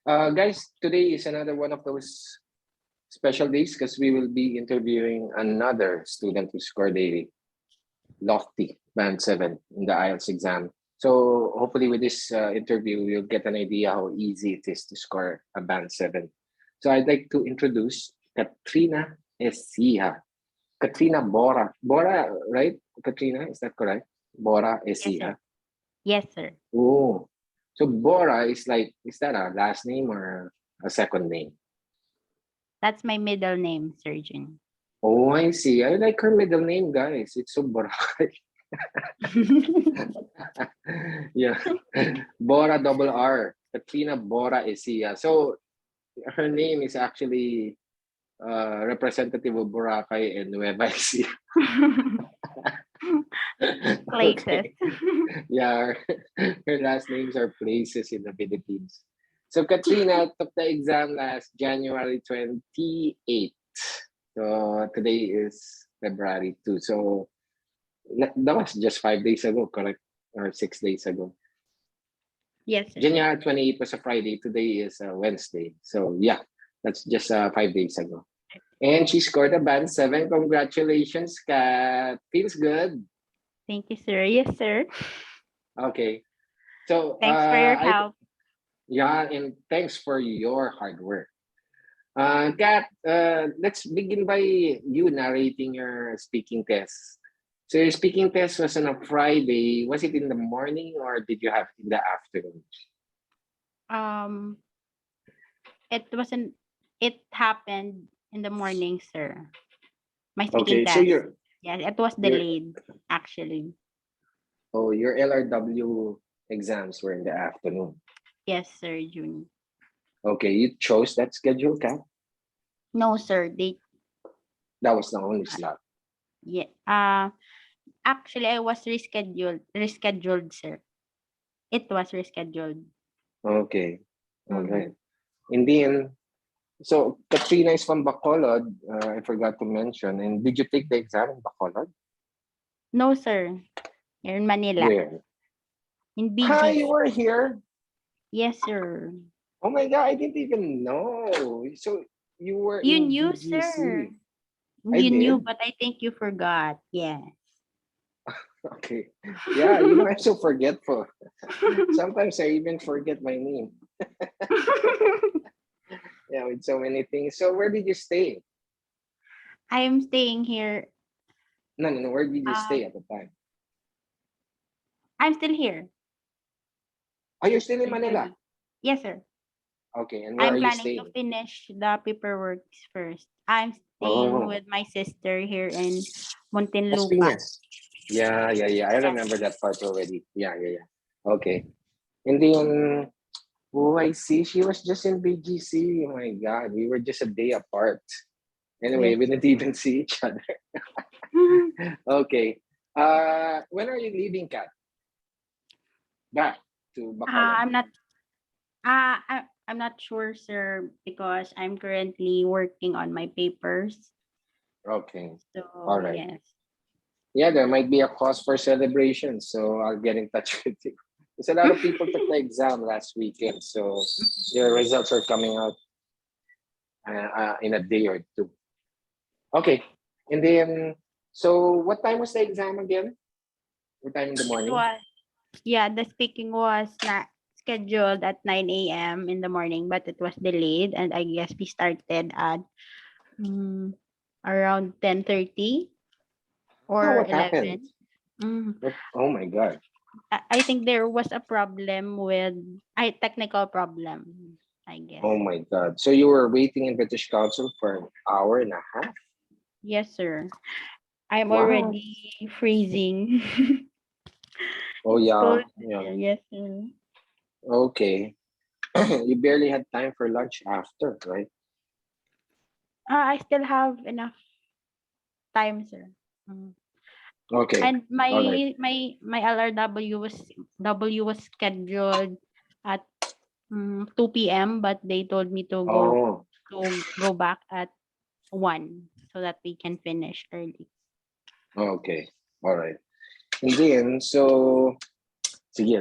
Guys, today is another one of those special days because we will be interviewing another student who scored a lofty band 7 in the IELTS exam. So hopefully with this interview, you'll get an idea how easy it is to score a band 7. So I'd like to introduce Katrina Ecija. Katrina Bora. Bora, right? Katrina, is that correct? Bora Yes, sir. Ecija. Yes, sir. Oh, so Bora is like, is that a last name or a second name? That's my middle name, Surgeon. Oh, I see. I like her middle name, guys. It's so Bora. Yeah. Bora double R. Katrina Bora Ecija. So her name is actually representative of Boracay and Nueva Ecija. Places. Okay. Yeah, her last names are places in the Philippines. So Katrina took the exam last January 28th. So today is February 2. So that was just 5 days ago, correct? Or 6 days ago. Yes, sir. January 28th was a Friday. Today is a Wednesday. So yeah, that's just 5 days ago. And she scored a band 7. Congratulations, Kat. Feels good. Thank you, sir. Yes, sir. Okay. So Thanks for your help. yeah, and thanks for your hard work. Kat, let's begin by you narrating your speaking test. So your speaking test was on a Friday. Was it in the morning or did you have it in the afternoon? Um, it happened in the morning, sir. My speaking Okay, so test. Yes, it was your delayed, actually. your LRW exams were in the afternoon. Yes, sir, June. Okay, you chose that schedule, Kat? No, sir. That was the only slot. Yeah. Actually, I was rescheduled, sir. It was rescheduled. Okay, all Mhm. right. And then, so Katrina is from Bacolod. I forgot to mention. And did you take the exam in Bacolod? No, sir. Here in Manila. Where? In Hi, BGC. you were here. Yes, sir. Oh my God, I didn't even know. So you were You in knew, BGC. sir. I You knew, did? but I think you forgot. Yes. Okay. Yeah, I'm so forgetful. Sometimes I even forget my name. Yeah, with so many things. So where did you stay? I am staying here. No, no, no. Where did you stay Um, at the time? I'm still here. Oh, you're still in In Manila. Cebu. Yes, sir. Okay, and where I'm are you planning to staying? finish the paperwork first. I'm staying Oh, with my sister here in Las Muntinlupa. Piñas. Yeah, yeah, yeah. I Yes. remember that part already. Yeah, yeah, yeah. Okay. And then, oh, I see. She was just in BGC. Oh my God, we were just a day apart. Anyway, Yes. we didn't even see each other. Okay. When are you leaving, Kat? Back to Bacolod. I'm not. I'm not sure, sir, because I'm currently working on my papers. Okay. So All right. yes. Yeah, there might be a cause for celebration, so I'll get in touch with you. There's a lot of people took the exam last weekend, so your results are coming out in a day or two. Okay. And then, so what time was the exam again? What time in the It morning? was the speaking was not scheduled at 9 a.m. in the morning, but it was delayed, and I guess we started at mm, around 10:30 Oh, or what happened? 11. Mm. Oh my God. I think there was a problem with a technical problem, I guess. Oh my God. So you were waiting in British Council for an hour and a half? Yes, sir. I'm Wow. already freezing. Oh It's yeah. cold Yeah. here. Yes, sir. Okay. You barely had time for lunch after, right? I still have enough time, sir. Mm. Okay. And All right. my LRW was scheduled at 2 p.m. but they told me Oh, to go back at 1 so that we can finish early. okay. All right. And then, so sige,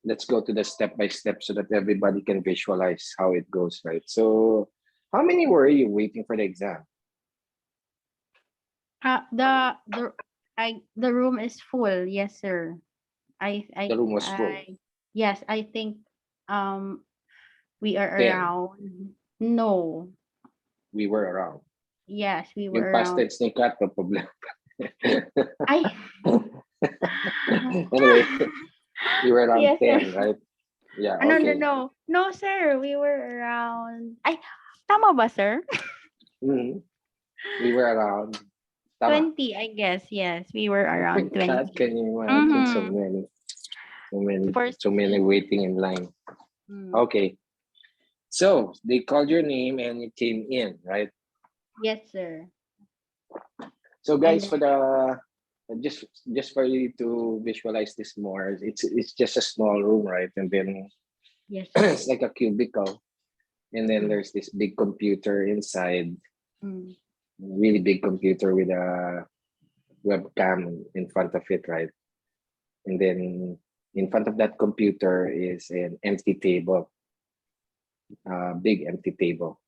let's go to the step by step so that everybody can visualize how it goes, right? So how many were you waiting for the exam? The room is full. Yes, sir. The room was full. Yes, I think we are 10. around. No. We were around. Yes, we Yung were past around. tense ni Kat, no problem. I Anyway, we were around yes, sir. 10, right? Yeah, No, no, okay. no. No, sir. We were around. Tama ba, sir? Mhm. We were around. Tama. 20, I guess. Yes, we were around Kat, 20. can you imagine Mm-hmm. First so many thing. waiting in line? Okay. So they called your name and you came in, right? Yes, sir. So And guys, for the just for you to visualize this more, it's just a small room, right? And then yes, sir. it's like a cubicle, and then there's this big computer inside, Mm. really big computer with a webcam in front of it, right? And then in front of that computer is an empty table, big empty table.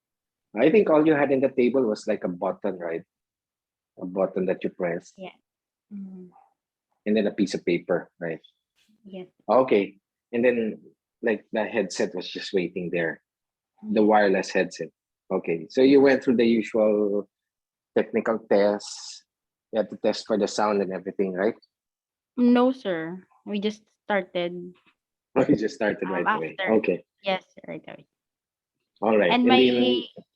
I think all you had in the table was like a button, right? A button that you press, Yeah. Mm. and then a piece of paper, right? Yes. Okay. And then like the headset was just waiting there, the wireless headset. Okay. So you went through the usual technical tests. You had to test for the sound and everything, right? No, sir. We just started You just started right away. after. Okay. Yes, right away. All right. And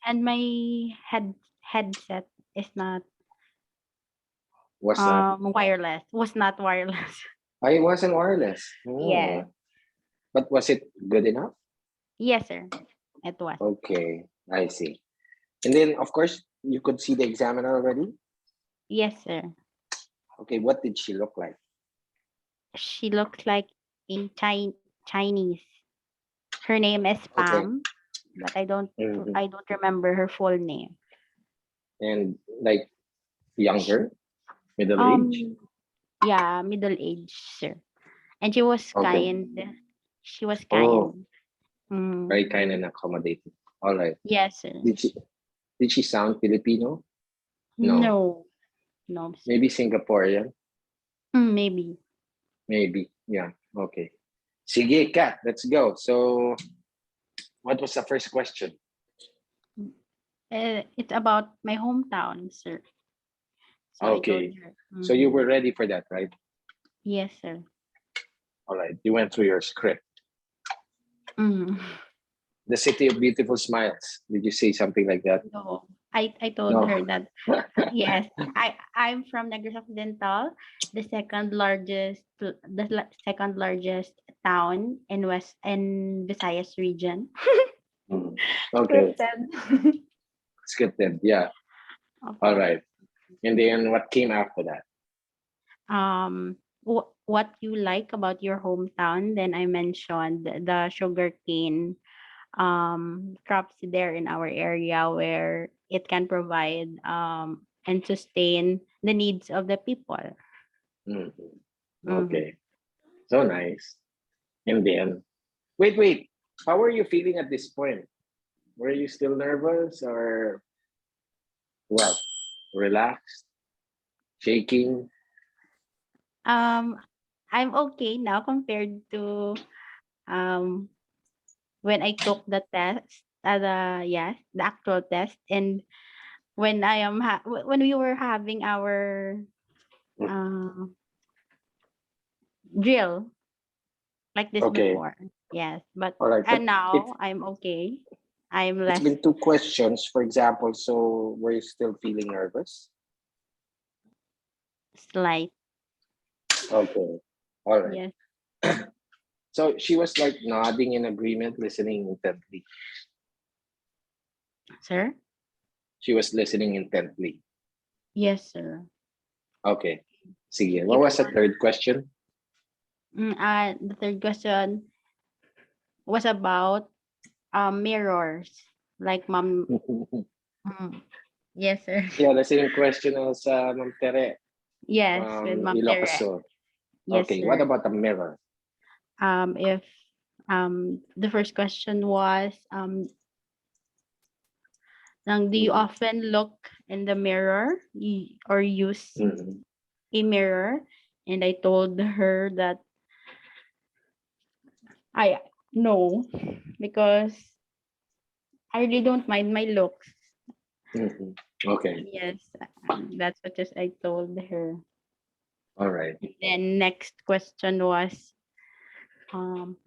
And my then headset is not was not wireless. Was not wireless. I wasn't wireless. Yes. Oh. But was it good enough? Yes, sir. It was. Okay. I see. And then of course you could see the examiner already. Yes, sir. Okay, what did she look like? She looks like a Chinese. Her name is Okay. Pam, but I Mhm. don't remember her full name. And like younger, middle age. Um yeah, middle age, sir. And she was Okay. kind. She was Oh, kind. Mm. very kind and accommodating. All right. Yes, sir. Did she did she sound Filipino? No. No, no, sir. Maybe Singaporean? Maybe. Maybe. Yeah. Okay. Sige, Kat, let's go. So what was the first question? It's about my hometown, sir. So I told Okay. her. So you were ready for that, right? Yes, sir. All right. You went through your script. Mm. The City of Beautiful Smiles. Did you say something like that? No, I told No. her that yes, I'm from Negros Occidental, second largest town in Visayas region. Mm. Okay. Scripted. Scripted. Yeah. All Okay. right. And then what came after that? What you like about your hometown? Then I mentioned the sugarcane crops there in our area where it can provide and sustain the needs of the people. Mhm. Mm-hmm. Okay. So nice. And then, wait. How are you feeling at this point? Were you still nervous or what? Relaxed? Shaking? Um, I'm okay now compared to um when I took the test, the actual test, and when when we were having our uh, drill like this Okay. before. Yes, but All right. and But if now I'm okay. I'm it's less been two questions, for example, so were you still feeling nervous? slight. Okay. All right. Yes, So she was like nodding in agreement, listening intently. sir. She was listening intently. Yes, sir. Okay. Sige. What If was the third question? the third question was about mirrors, like mom. Mm, yes, sir. Yeah, the same question as Ma'am Tere Yes, with from mom Ilocos Tere. Sur. Yes, Okay, what sir. about the mirror? if the first question was do you Mhm. often look in the mirror or use Mhm. a mirror? And I told her that I no, because I really don't mind my looks. Mhm. Okay. Yes, that's what just I told her. All right. Then next question was um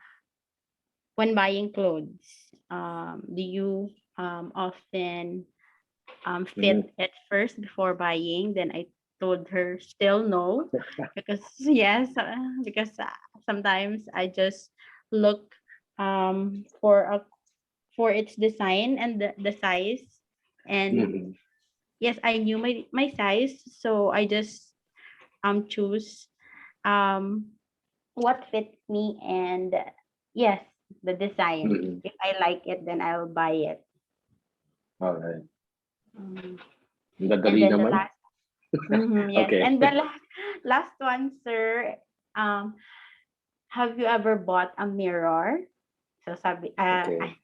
when buying clothes, do you often Mhm. fit at first before buying? Then I told her still no, because yes, sometimes I just look for its design and the size, and Mhm. yes, I knew my size, so I just choose um what fits me, and yes, the design. Mhm. If I like it, then I'll buy it. All right. Mm. And Madali then the naman. last, mhm, yes, Okay. and the last one, sir. Um, have you ever bought a mirror? So sabi, Okay.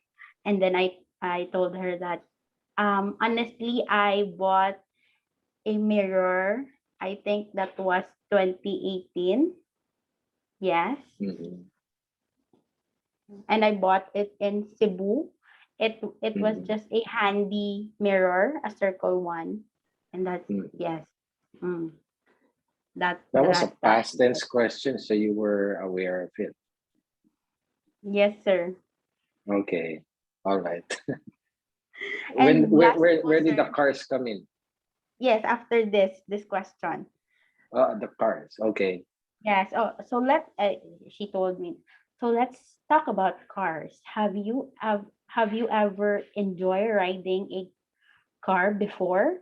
and then I told her that honestly I bought a mirror. I think that was 2018. Yes, Mhm. and I bought it in Cebu. It was Mhm. just a handy mirror, a circle one, and that's Mhm. yes. Mm, That was a that's that. past tense question, so you were aware of it. Yes, sir. Okay. All right. When And last where was, did the sir. cars come in? Yes, after this question. The cars. Okay. Yes. Oh, so she told me. So let's talk about cars. Have you ever enjoyed riding a car before?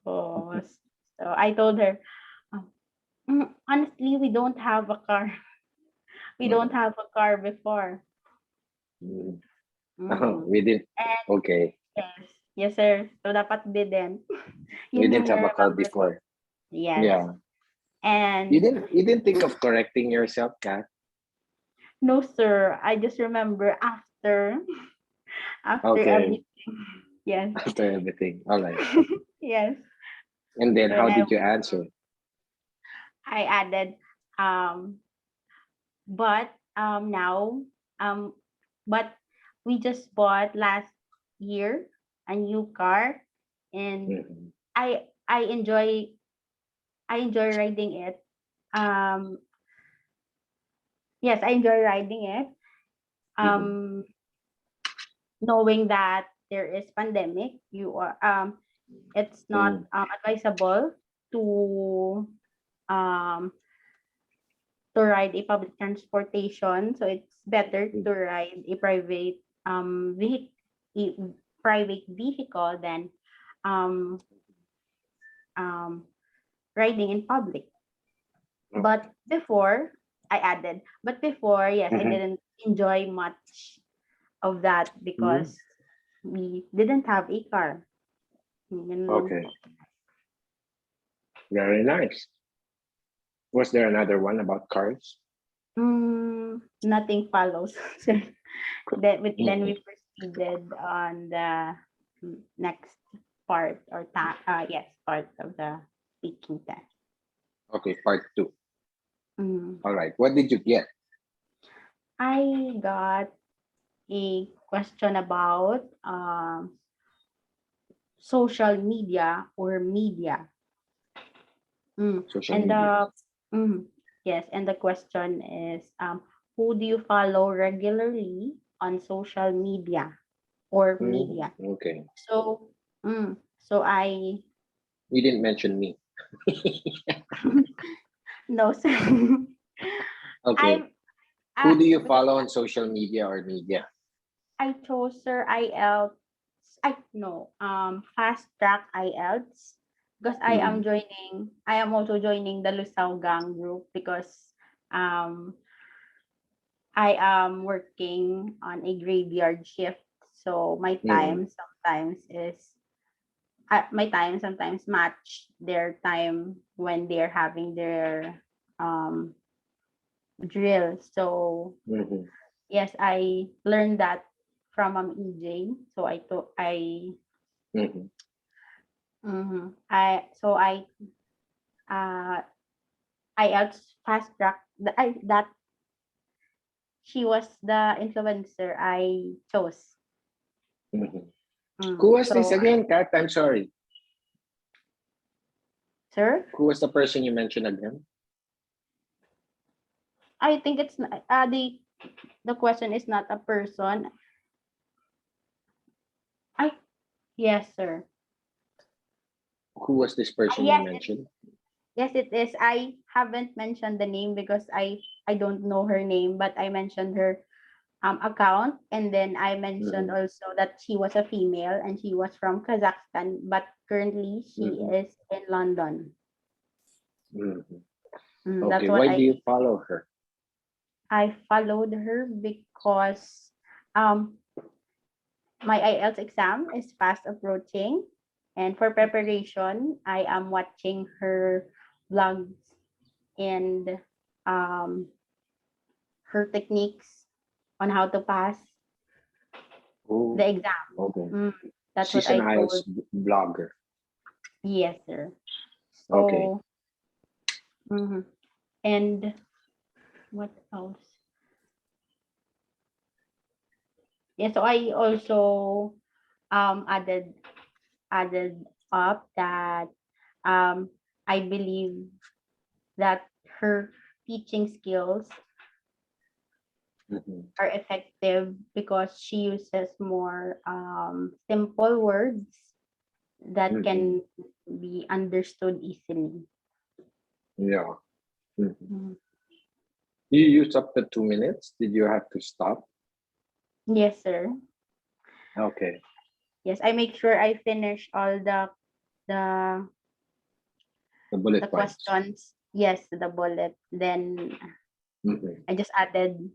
So, so I told her, "Um, honestly, we don't have a car. We don't Uh-huh. have a car before." Mhm. Oh, Mm. we didn't. And Okay. yes, yes, sir. So dapat didn't. We Yun yung didn't have a car remember ko. before. Yes. Yeah. And You didn't think of correcting yourself, Kat? no, sir. I just remember after Okay. everything. Yes. After everything. All right. Yes. And then Then how did you answer? I added um but now um but we just bought last year a new car, and Mhm. I enjoy riding it. Um yes, I enjoy riding it. Mhm. Um knowing that there is pandemic, you are it's not Mhm. advisable to um ride a public transportation, so it's better to ride a private vehicle than um um riding in public. Okay. But before but before, yes, I Mhm. didn't enjoy much of that Mhm. because we didn't have a car. Yun lang Okay. po. Very nice. Was there another one about cars? Nothing follows. Then Mhm. we proceeded on the next part yes, part of the speaking test. Okay, part two. Mm. All right. What did you get? I got a question about social media or media. Social And media. mm, yes, and the question is who do you follow regularly on social media or media? Okay. So so I You didn't mention me. no, sir. Okay. I Who do you because follow on social media or media? I chose, sir, IELTS. I no fast track IELTS, because Mhm. I am also joining the Lusaw Gang group because um I am working on a graveyard shift, so Mhm. my time sometimes match their time when they're having their um drill. So Mm-hmm. yes, I learned that from EJ. So Mm-hmm. I uh IELTS fast track that she was the influencer I chose. Mm-hmm. Who was this So again, Kat? I'm sorry. sir, Who was the person you mentioned again? I think it's the question is not a person. I Yes, sir. Who was this person you Yes, mentioned? yes, it is. I haven't mentioned the name because I don't know her name, but I mentioned her account, and then I mentioned Mm-hmm. also that she was a female and she was from Kazakhstan, but currently she Mm-hmm. is in London. Mm-hmm. That's Okay, what why do you follow her? I followed her because um my IELTS exam is fast approaching, and for preparation, I am watching her vlogs and um her techniques on how to pass Oh, the exam. okay. Mm, that's what She's an I IELTS told. blogger. Yes, sir. Okay. So, mhm. And what else? Yeah, so I also added up that um I believe that her teaching skills Mm-hmm. are effective because she uses more simple words that Mm-hmm. can be understood easily. Yeah. Mm-hmm. Mhm. You used up the 2 minutes. Did you have to stop? Yes, sir. Okay. Yes, I make sure I finish all the The the bullet points. questions. Yes, the bullet. Then Mm-hmm. I just added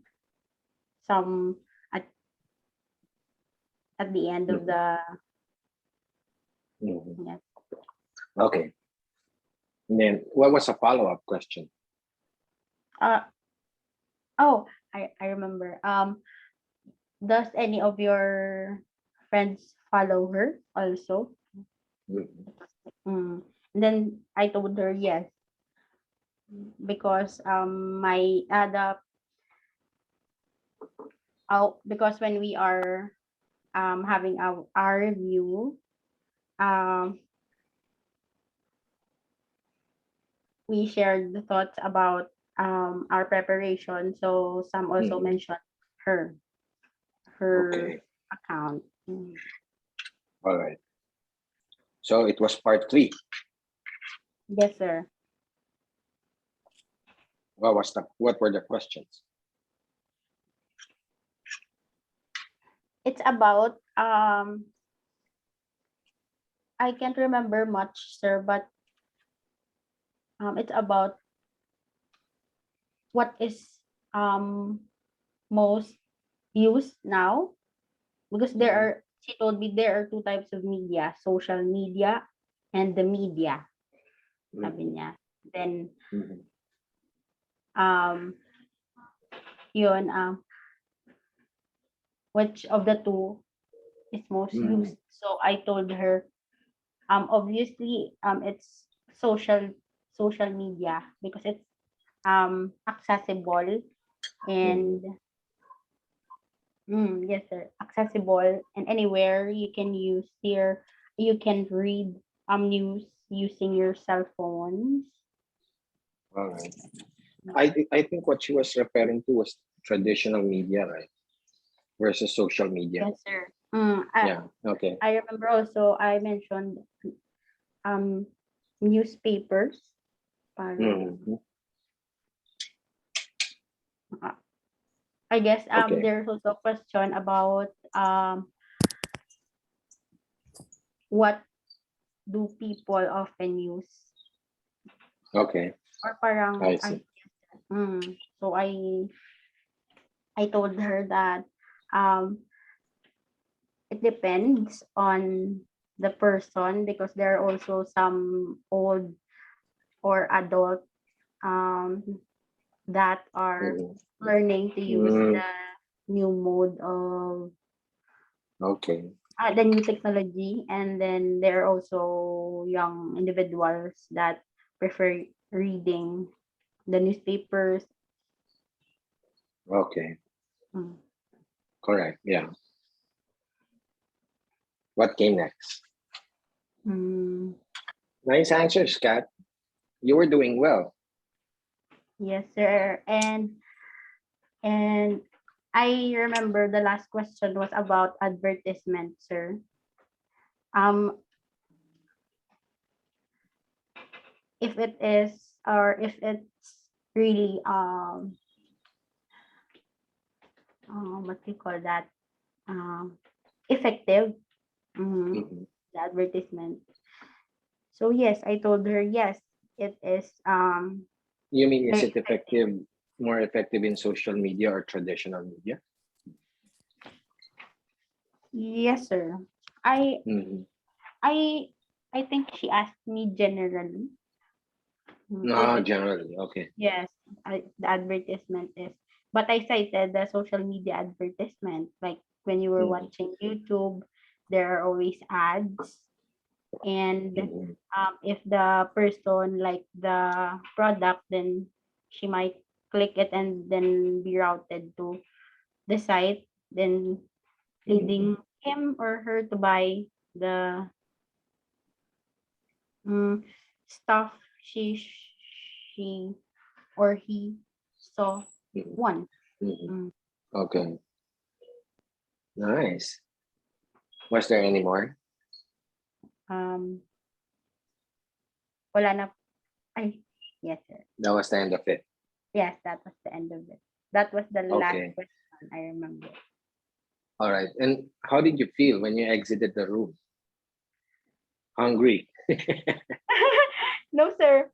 some at the end of Mm-hmm. the Mm-hmm. yes. Okay. And then what was a follow-up question? Uh oh, I remember. Does any of your friends follow her also? Mm-hmm. And then I told her yes because my the because when we are having our review, um we shared the thoughts about our preparation. So some also Mm-hmm. mentioned her her Okay. account. All right. So it was part three. Yes, sir. What were the questions? It's about I can't remember much, sir, but it's about what is um most used now, because Mm-hmm. she told me there are two types of media: social media and the media, sabi Mm-hmm. niya. Then Mm-hmm. um yun which of the two is most Mm-hmm. used. So I told her obviously it's social media because it's accessible Mm-hmm. and yes, sir, accessible, and anywhere you can you can read news using your cell phones. All right. I think what she was referring to was traditional media, right? Versus social media. Yes, sir. Yeah. Okay. I remember also I mentioned um newspapers. Parang Mm-hmm. uh, I guess Okay. there's also a question about what do people often use, Okay. or parang I see. so I told her that um it depends on the person because there are also some old or adult um that are Mhm. learning to use Mm, the new mode of okay. the new technology, and then there are also young individuals that prefer reading the newspapers. Okay. Mm. Correct. Yeah. What came next? Mm, Nice answers, Kat. You were doing well. yes, sir. And I remember the last question was about advertisement, sir. Um, if it is, or if it's really what do you call that, effective, Mhm. the advertisement. So yes, I told her yes, it is You mean, is very it effective. effective, more effective in social media or traditional media? Yes, sir. I Mhm. I I think she asked me generally, if No, it is, generally. Okay. yes, the advertisement is. But I cited the social media advertisement, like when you were Mhm. watching YouTube, there are always ads, and Mhm. if the person like the product, then she might click it and then be routed to the site, then Mhm. leading him or her to buy the mm, stuff she or he saw Mhm. one. Mhm. Mm, Okay. Nice. Was there any more? um, wala na. Ay, yes, sir. That was the end of it. Yes, that was the end of it. That was the last Okay. question I remember. All right. And how did you feel when you exited the room? Hungry. No, sir.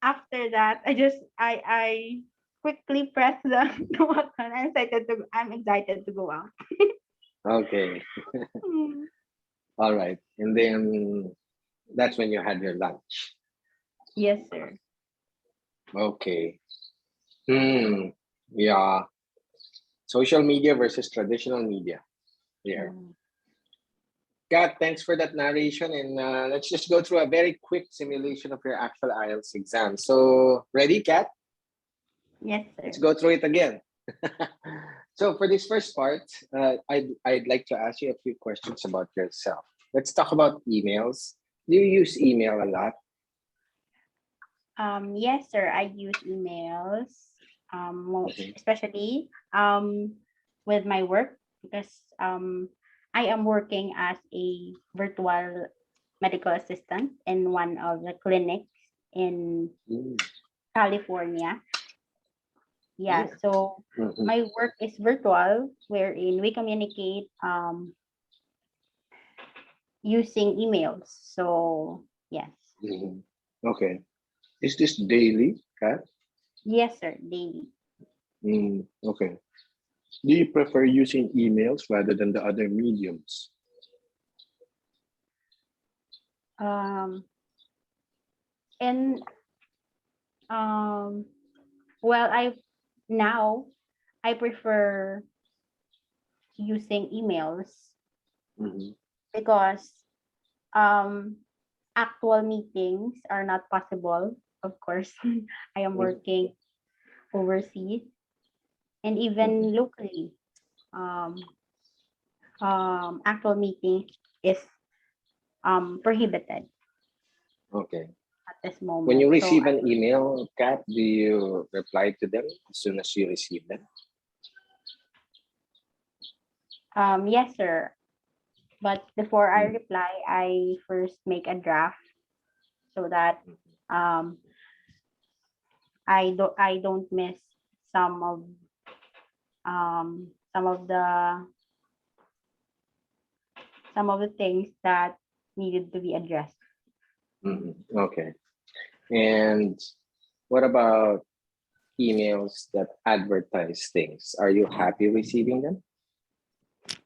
After that, I quickly press the, the button. I'm excited to go out. Okay. Mm. All right. And then that's when you had your lunch. Yes, sir. Okay. Hmm. Yeah. Social media versus traditional media. Here. Mm. Kat, thanks for that narration. And let's just go through a very quick simulation of your actual IELTS exam. So, ready, Kat? Yes, Let's sir. go through it again. So, for this first part, I'd like to ask you a few questions about yourself. Let's talk about emails. Do you use email a lot? Yes, sir. I use emails, Mhm. especially with my work, because I am working as a virtual medical assistant in one of the clinics in Mm, California. Yeah, yeah. so Mhm, my work is virtual, wherein we communicate using emails. So yes, mhm. Okay. Is this daily, Kat? yes, sir, daily. Okay. Do you prefer using emails rather than the other mediums? Um, and um, well, now I prefer using emails Mhm, because um actual meetings are not possible. Of course, I am mhm, working overseas and mhm. even locally. Um, Actual meeting is prohibited Okay. at this When moment. you So receive an email, Kat, do you reply to them as soon as you receive them? yes, sir. But before I Mm, reply, I first make a draft so that um I don't miss some of some of the things that needed to be addressed. Okay. And what about emails that advertise things? Are you happy receiving them?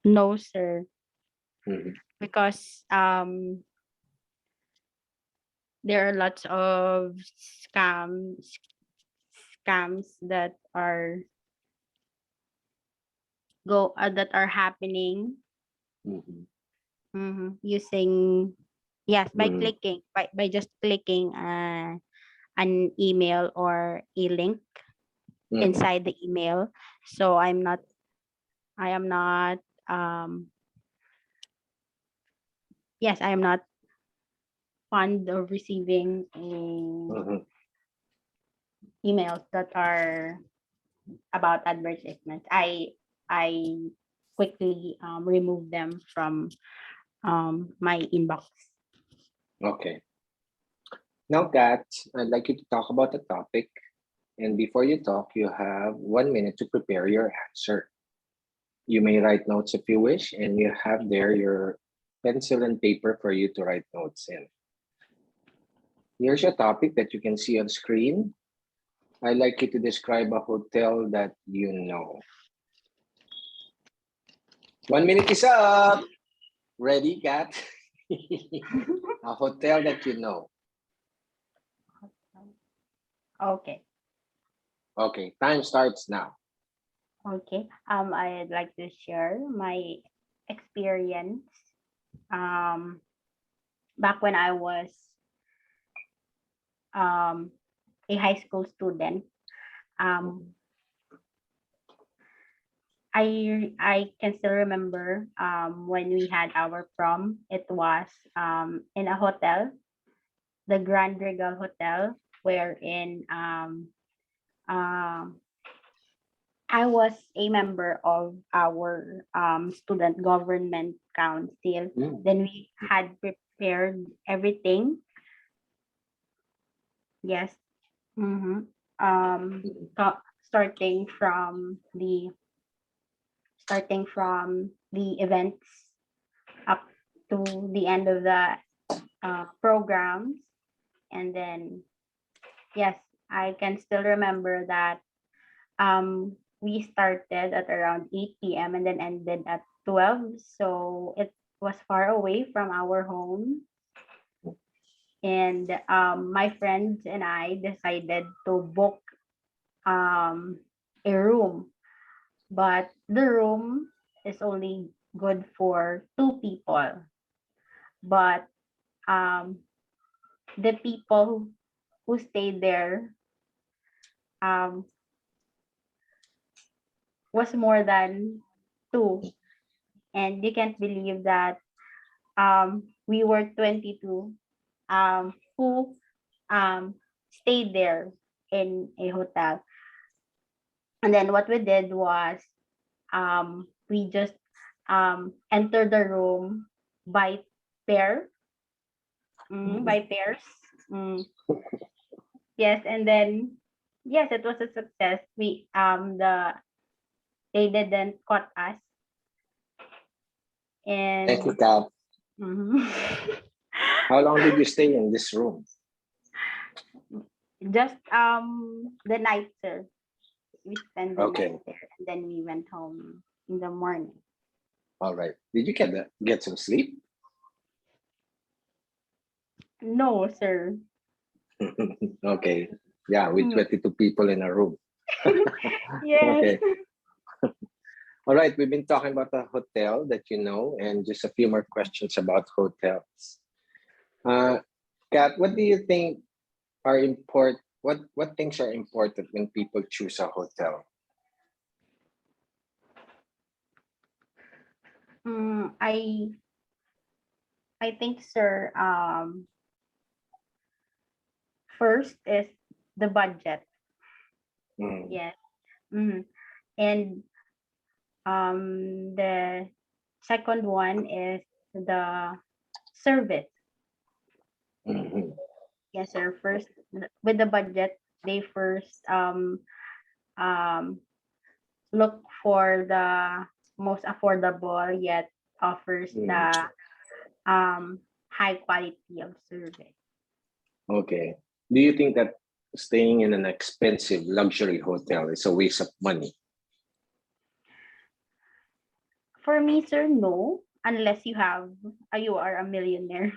No, sir, Mhm, because there are lots of scams that are happening using, yes, by Mhm. clicking, by just clicking an email or a link Mhm. inside the email. So I am not yes, I am not fond of receiving Mhm. emails that are about advertisements. I quickly remove them from my inbox. Okay. Now, Kat, I'd like you to talk about the topic. And before you talk, you have 1 minute to prepare your answer. You may write notes if you wish, and you have there your pencil and paper for you to write notes in. Here's your topic that you can see on screen. I'd like you to describe a hotel that you know. 1 minute is up. Ready, Kat? A hotel that you know. Okay. Okay, time starts now. Okay. I'd like to share my experience um back when I was um a high school student. Um I can still remember when we had our prom. It was in a hotel, the Grand Regal Hotel, wherein um I was a member of our student government council. Mm. Then we had prepared everything. Yes. Mm-hmm. Starting from the events up to the end of the programs, and then yes, I can still remember that we started at around 8 p.m. and then ended at 12. So it was far away from our home. And my friends and I decided to book um, a room. But the room is only good for two people. But um, the people who stayed there um, was more than two. And you can't believe that we were 22 who stayed there in a hotel. And then what we did was we just entered the room by pair, by pairs. Mm, yes, and then yes, it was a success. They didn't caught us, Thank you, and Kat. mhm. How long did you stay in this room? Just the night, sir. We spent the night Okay, there, and then we went home in the morning. all right. Did you get some sleep? No, sir. Okay. Yeah, with Mm. 22 people in a room. Yes. Okay. All right. We've been talking about a hotel that you know, and just a few more questions about hotels. Uh, Kat, what do you think are important? What things are important when people choose a hotel? Mm, I think, sir, first is the budget. Mm, Yes. Mm. And the second one is the service. mhm, Yes, sir. First, with the budget, they first um look for the most affordable yet offers mm. the high quality of service. Okay. Do you think that staying in an expensive luxury hotel is a waste of money? For me, sir, no, unless you are a millionaire.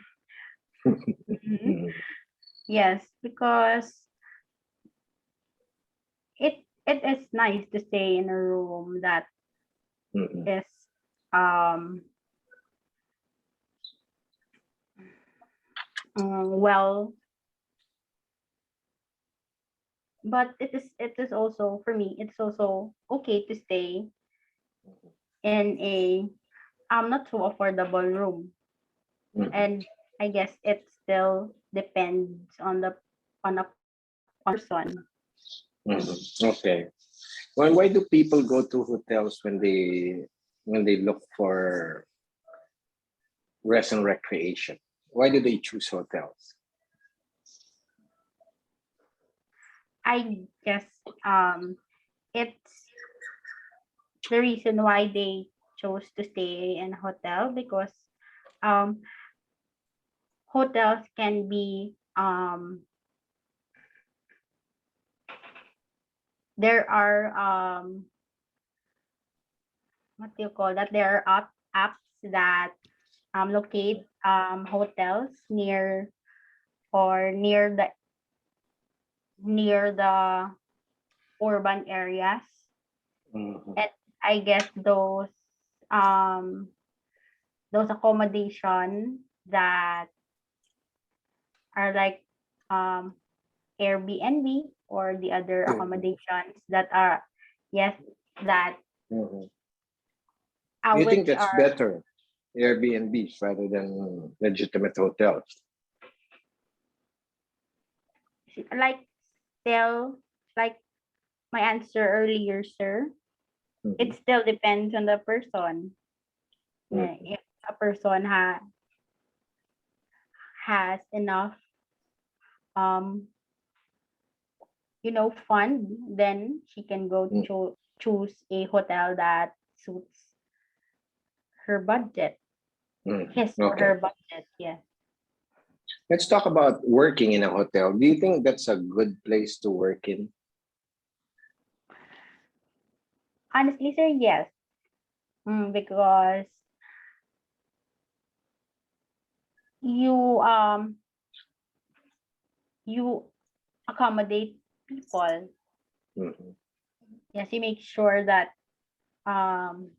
Mhm. Mm, Yes, because it is nice to stay in a room that Mhm. is um well, but it is also for me, it's also okay to stay in a not so affordable room. Mhm. And I guess it still depends on a person. Mhm. Okay. Why do people go to hotels when they look for rest and recreation? Why do they choose hotels? I guess it's the reason why they chose to stay in a hotel, because um hotels can be there are what do you call that, there are apps that locate hotels near the urban areas. Mhm. And I guess um those accommodation that are like um Airbnb or the other Mhm. accommodations that are, yes, that Mhm. Do you think which that's are better, Airbnbs rather than legitimate hotels? like still, like my answer earlier, sir, it Mhm. still depends on the person. Mhm. If a person has enough um fund, then she can go Mhm. choose a hotel that suits her budget, Mhm. his or Okay. her budget. Yes. Let's talk about working in a hotel. Do you think that's a good place to work in? Honestly, sir, yes. Because you you accommodate people. Mhm. Yes, you make sure that um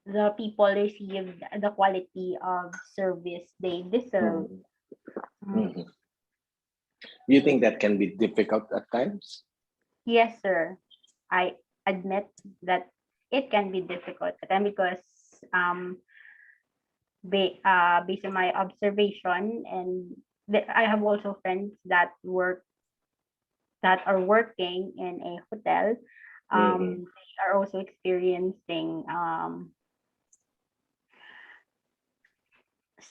the people receive the quality of service they deserve. Mhm. Mm, Mhm. Do you think that can be difficult at times? yes, sir. I admit that it can be difficult at times, because um based on my observation, and I have also friends that are working in a hotel. Mhm. They are also experiencing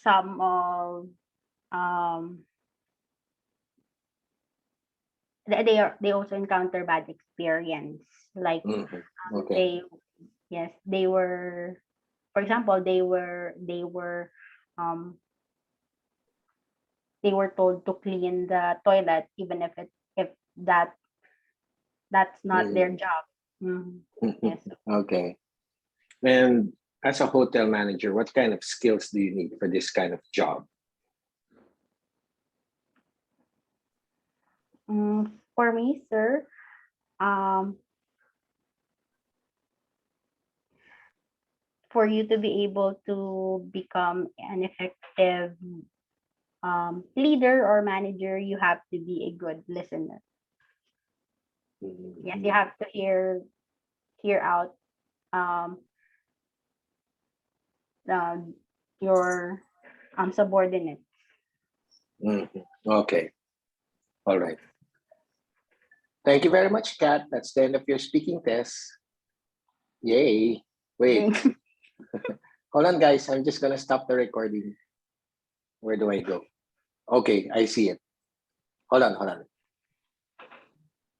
some of um they also encounter bad experience, like Mhm. Okay. they yes, they were, for example, um they were told to clean the toilet, even if that that's not their Mhm. job. Mhm. Yes. Okay. And as a hotel manager, what kind of skills do you need for this kind of job? For me, sir, um for you to be able to become an effective leader or manager, you have to be a good listener. Yes, you Mhm. have to hear out um, uh, your subordinate. Mhm. Okay. All right. Thank you very much, Kat. That's the end of your speaking test. Yay. Wait. Hold on, guys. I'm just going to stop the recording. Where do I go? Okay, I see it. Hold on, hold on.